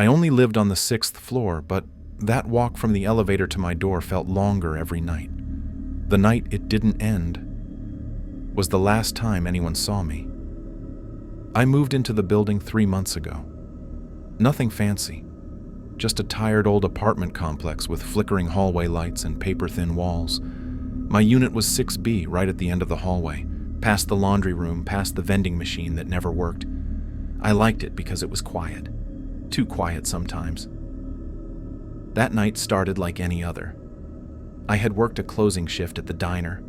I only lived on the 6th floor, but that walk from the elevator to my door felt longer every night. The night it didn't end was the last time anyone saw me. I moved into the building 3 months ago. Nothing fancy, just a tired old apartment complex with flickering hallway lights and paper-thin walls. My unit was 6B, right at the end of the hallway, past the laundry room, past the vending machine that never worked. I liked it because it was quiet. Too quiet sometimes. That night started like any other. I had worked a closing shift at the diner,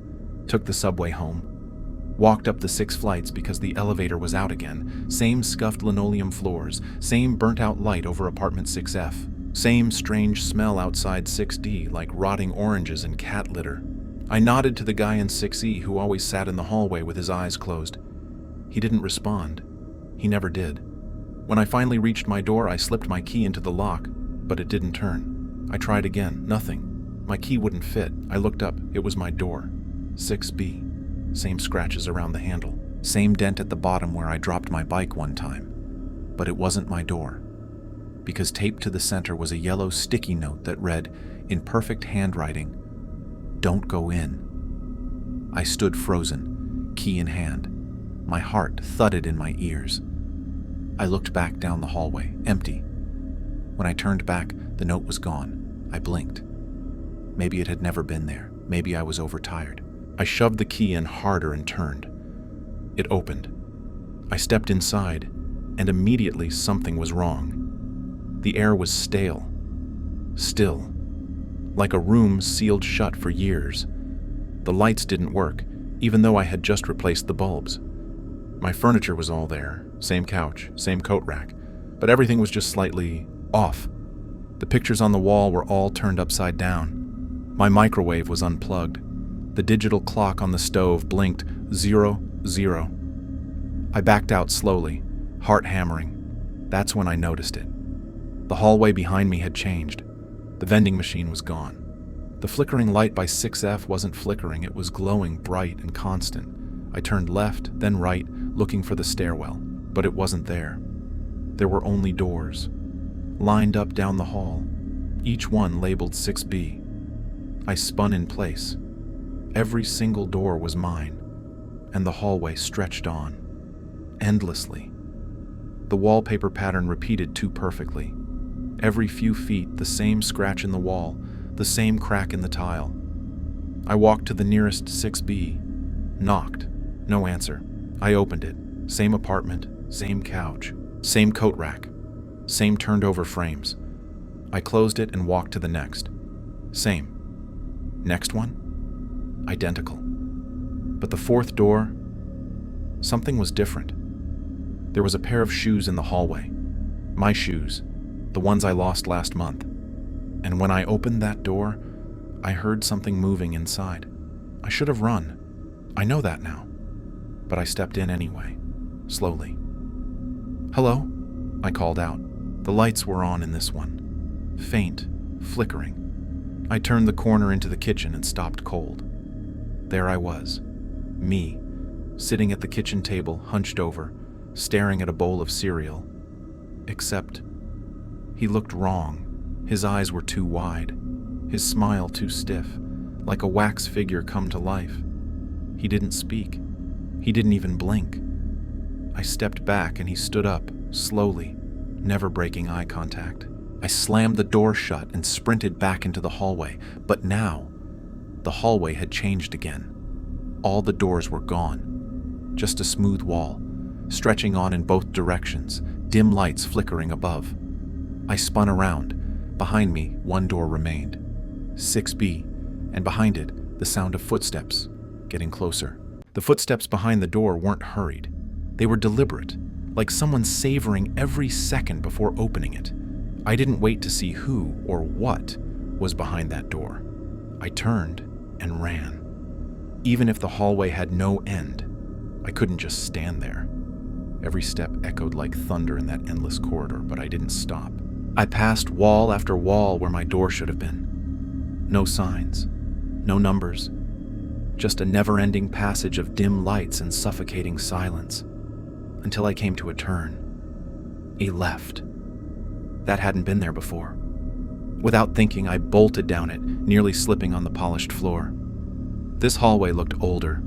took the subway home, walked up the 6 flights because the elevator was out again, same scuffed linoleum floors, same burnt-out light over apartment 6F, same strange smell outside 6D like rotting oranges and cat litter. I nodded to the guy in 6E who always sat in the hallway with his eyes closed. He didn't respond. He never did. When I finally reached my door, I slipped my key into the lock, but it didn't turn. I tried again. Nothing. My key wouldn't fit. I looked up. It was my door. 6B. Same scratches around the handle. Same dent at the bottom where I dropped my bike one time. But it wasn't my door, because taped to the center was a yellow sticky note that read, in perfect handwriting, "Don't go in." I stood frozen, key in hand. My heart thudded in my ears. I looked back down the hallway, empty. When I turned back, the note was gone. I blinked. Maybe it had never been there. Maybe I was overtired. I shoved the key in harder and turned. It opened. I stepped inside, and immediately something was wrong. The air was stale, still, like a room sealed shut for years. The lights didn't work, even though I had just replaced the bulbs. My furniture was all there, same couch, same coat rack, but everything was just slightly off. The pictures on the wall were all turned upside down. My microwave was unplugged. The digital clock on the stove blinked 00. I backed out slowly, heart hammering. That's when I noticed it. The hallway behind me had changed. The vending machine was gone. The flickering light by 6F wasn't flickering, it was glowing bright and constant. I turned left, then right, looking for the stairwell, but it wasn't there. There were only doors, lined up down the hall, each one labeled 6B. I spun in place. Every single door was mine, and the hallway stretched on, endlessly. The wallpaper pattern repeated too perfectly. Every few feet, the same scratch in the wall, the same crack in the tile. I walked to the nearest 6B, knocked, no answer. I opened it. Same apartment, same couch, same coat rack, same turned over frames. I closed it and walked to the next. Same. Next one? Identical. But the 4th door, something was different. There was a pair of shoes in the hallway. My shoes, the ones I lost last month. And when I opened that door, I heard something moving inside. I should have run. I know that now. But I stepped in anyway, slowly. "Hello?" I called out. The lights were on in this one, faint, flickering. I turned the corner into the kitchen and stopped cold. There I was, me, sitting at the kitchen table, hunched over, staring at a bowl of cereal. Except, he looked wrong. His eyes were too wide, his smile too stiff, like a wax figure come to life. He didn't speak. He didn't even blink. I stepped back and he stood up, slowly, never breaking eye contact. I slammed the door shut and sprinted back into the hallway, but now, the hallway had changed again. All the doors were gone. Just a smooth wall, stretching on in both directions, dim lights flickering above. I spun around. Behind me, one door remained. 6B, and behind it, the sound of footsteps, getting closer. The footsteps behind the door weren't hurried. They were deliberate, like someone savoring every second before opening it. I didn't wait to see who or what was behind that door. I turned and ran. Even if the hallway had no end, I couldn't just stand there. Every step echoed like thunder in that endless corridor, but I didn't stop. I passed wall after wall where my door should have been. No signs, no numbers, just a never-ending passage of dim lights and suffocating silence, until I came to a turn, a left. That hadn't been there before. Without thinking, I bolted down it, nearly slipping on the polished floor. This hallway looked older.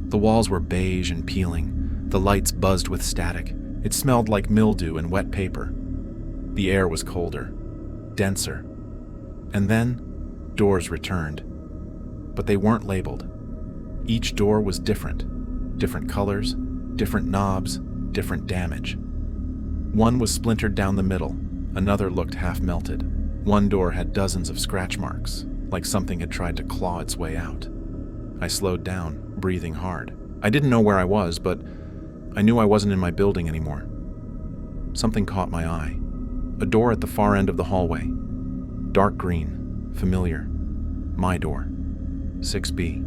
The walls were beige and peeling. The lights buzzed with static. It smelled like mildew and wet paper. The air was colder, denser. And then, doors returned. But they weren't labeled. Each door was different. Different colors, different knobs, different damage. One was splintered down the middle. Another looked half melted. One door had dozens of scratch marks, like something had tried to claw its way out. I slowed down, breathing hard. I didn't know where I was, but I knew I wasn't in my building anymore. Something caught my eye. A door at the far end of the hallway. Dark green, familiar. My door. 6B.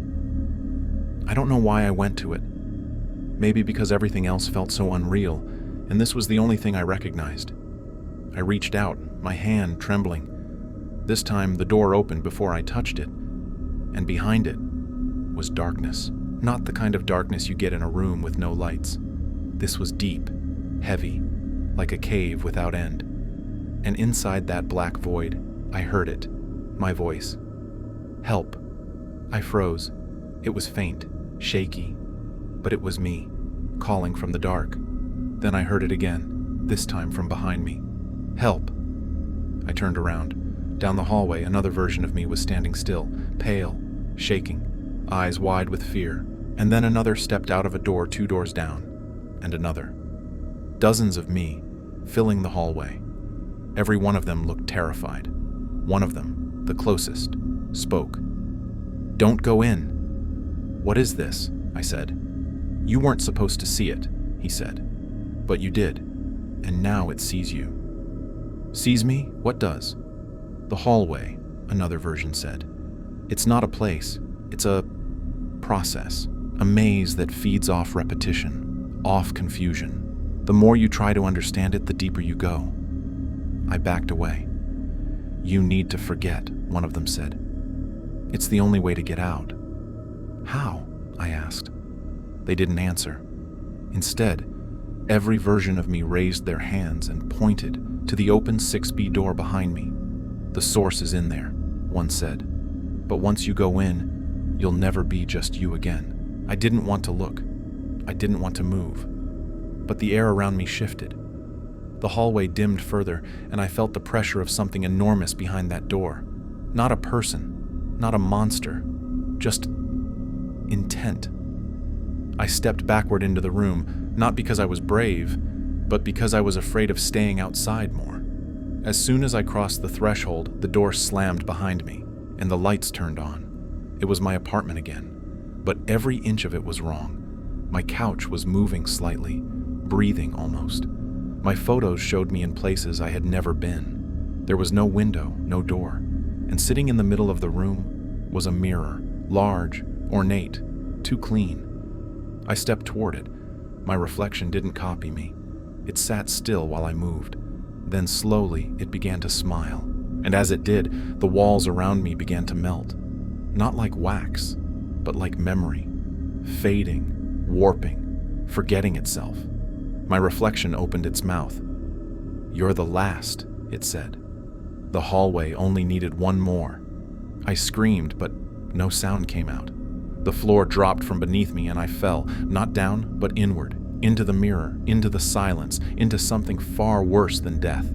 I don't know why I went to it. Maybe because everything else felt so unreal, and this was the only thing I recognized. I reached out, my hand trembling. This time, the door opened before I touched it, and behind it was darkness. Not the kind of darkness you get in a room with no lights. This was deep, heavy, like a cave without end. And inside that black void, I heard it, my voice. Help. I froze. It was faint, shaky, but it was me, calling from the dark. Then I heard it again, this time from behind me. Help. I turned around. Down the hallway, another version of me was standing still, pale, shaking, eyes wide with fear. And then another stepped out of a door 2 doors down, and another. Dozens of me, filling the hallway. Every one of them looked terrified. One of them, the closest, spoke. "Don't go in." "What is this?" I said. "You weren't supposed to see it," he said. "But you did, and now it sees you." "Sees me? What does?" "The hallway," another version said. "It's not a place, it's a process, a maze that feeds off repetition, off confusion. The more you try to understand it, the deeper you go." I backed away. "You need to forget," one of them said. "It's the only way to get out." "How?" I asked. They didn't answer. Instead, every version of me raised their hands and pointed to the open 6B door behind me. "The source is in there," one said. "But once you go in, you'll never be just you again." I didn't want to look. I didn't want to move. But the air around me shifted. The hallway dimmed further, and I felt the pressure of something enormous behind that door. Not a person, not a monster, just intent. I stepped backward into the room, not because I was brave, but because I was afraid of staying outside more. As soon as I crossed the threshold, the door slammed behind me, and the lights turned on. It was my apartment again, but every inch of it was wrong. My couch was moving slightly, breathing almost. My photos showed me in places I had never been. There was no window, no door, and sitting in the middle of the room was a mirror, large, ornate, too clean. I stepped toward it. My reflection didn't copy me. It sat still while I moved. Then slowly it began to smile, and as it did, the walls around me began to melt. Not like wax, but like memory, fading, warping, forgetting itself. My reflection opened its mouth. "You're the last," it said. The hallway only needed one more. I screamed, but no sound came out. The floor dropped from beneath me and I fell, not down, but inward, into the mirror, into the silence, into something far worse than death.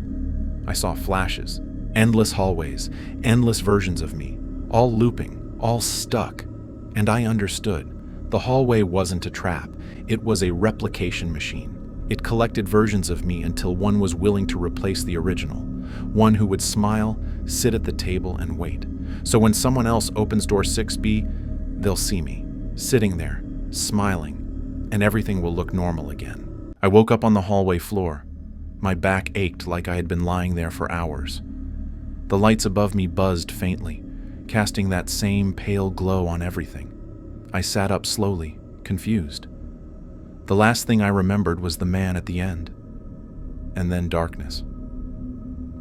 I saw flashes, endless hallways, endless versions of me, all looping, all stuck. And I understood. The hallway wasn't a trap. It was a replication machine. It collected versions of me until one was willing to replace the original. One who would smile, sit at the table, and wait. So when someone else opens door 6B, they'll see me, sitting there, smiling, and everything will look normal again. I woke up on the hallway floor. My back ached like I had been lying there for hours. The lights above me buzzed faintly, casting that same pale glow on everything. I sat up slowly, confused. The last thing I remembered was the man at the end, and then darkness.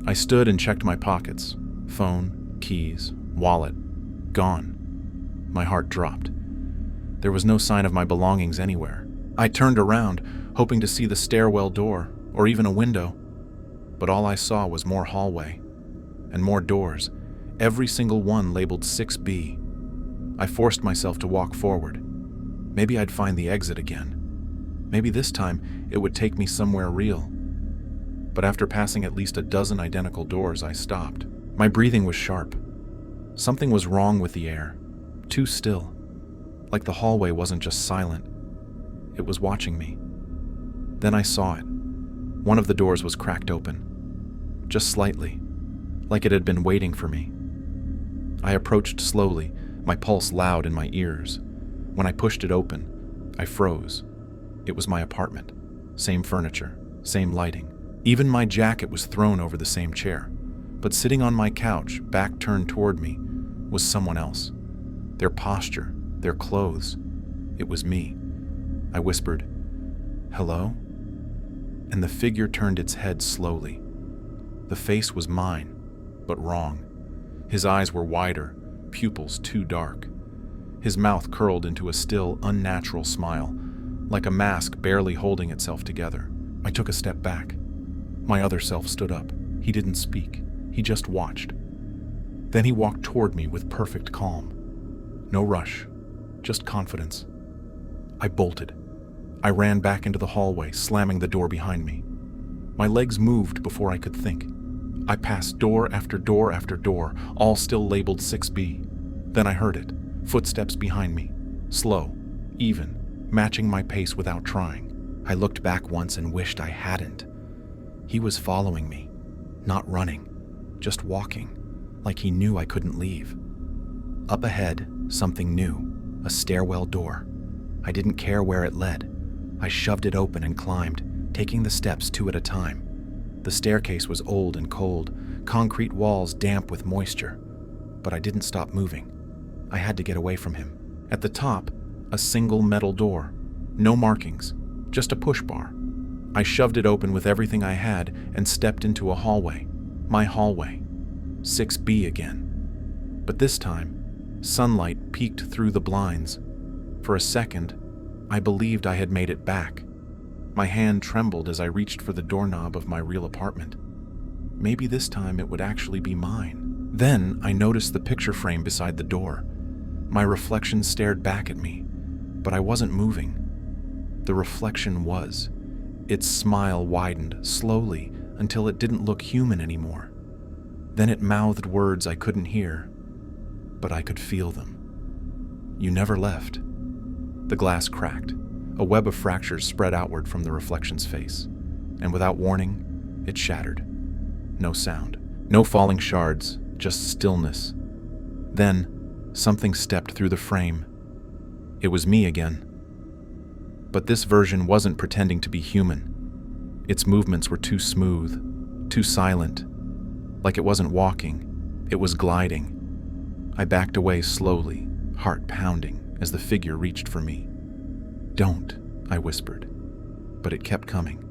I stood and checked my pockets. Phone, keys, wallet, gone. My heart dropped. There was no sign of my belongings anywhere. I turned around, hoping to see the stairwell door, or even a window, but all I saw was more hallway and more doors, every single one labeled 6B. I forced myself to walk forward. Maybe I'd find the exit again. Maybe this time it would take me somewhere real. But after passing at least a dozen identical doors, I stopped. My breathing was sharp. Something was wrong with the air, too still, like the hallway wasn't just silent, it was watching me. Then I saw it. One of the doors was cracked open, just slightly, like it had been waiting for me. I approached slowly, my pulse loud in my ears. When I pushed it open, I froze. It was my apartment. Same furniture, same lighting. Even my jacket was thrown over the same chair. But sitting on my couch, back turned toward me, was someone else. Their posture, their clothes. It was me. I whispered, "Hello?" And the figure turned its head slowly. The face was mine, but wrong. His eyes were wider, pupils too dark. His mouth curled into a still, unnatural smile, like a mask barely holding itself together. I took a step back. My other self stood up. He didn't speak. He just watched. Then he walked toward me with perfect calm. No rush, just confidence. I bolted. I ran back into the hallway, slamming the door behind me. My legs moved before I could think. I passed door after door after door, all still labeled 6B. Then I heard it, footsteps behind me, slow, even, matching my pace without trying. I looked back once and wished I hadn't. He was following me, not running, just walking, like he knew I couldn't leave. Up ahead, something new, a stairwell door. I didn't care where it led. I shoved it open and climbed, taking the steps 2 at a time. The staircase was old and cold, concrete walls damp with moisture, but I didn't stop moving. I had to get away from him. At the top, a single metal door, no markings, just a push bar. I shoved it open with everything I had and stepped into a hallway, my hallway, 6B again. But this time, sunlight peeked through the blinds. For a second, I believed I had made it back. My hand trembled as I reached for the doorknob of my real apartment. Maybe this time it would actually be mine. Then I noticed the picture frame beside the door. My reflection stared back at me, but I wasn't moving. The reflection was. Its smile widened slowly until it didn't look human anymore. Then it mouthed words I couldn't hear, but I could feel them. "You never left." The glass cracked. A web of fractures spread outward from the reflection's face, and without warning, it shattered. No sound, no falling shards, just stillness. Then, something stepped through the frame. It was me again. But this version wasn't pretending to be human. Its movements were too smooth, too silent, like it wasn't walking, it was gliding. I backed away slowly, heart pounding, as the figure reached for me. "Don't," I whispered. But it kept coming.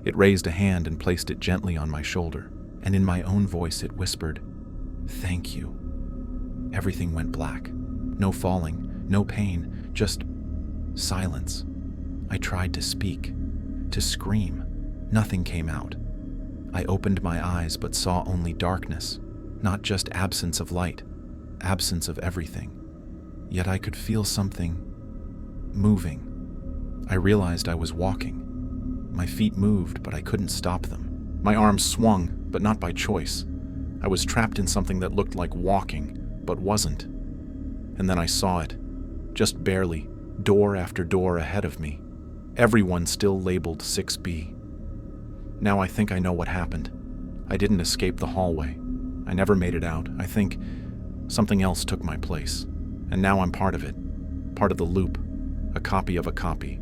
It raised a hand and placed it gently on my shoulder, and in my own voice it whispered, "Thank you." Everything went black. No falling, no pain, just silence. I tried to speak, to scream. Nothing came out. I opened my eyes but saw only darkness, not just absence of light, absence of everything. Yet I could feel something moving. I realized I was walking. My feet moved, but I couldn't stop them. My arms swung, but not by choice. I was trapped in something that looked like walking, but wasn't. And then I saw it, just barely, door after door ahead of me. Everyone still labeled 6B. Now I think I know what happened. I didn't escape the hallway. I never made it out. I think something else took my place. And now I'm part of it. Part of the loop. A copy of a copy.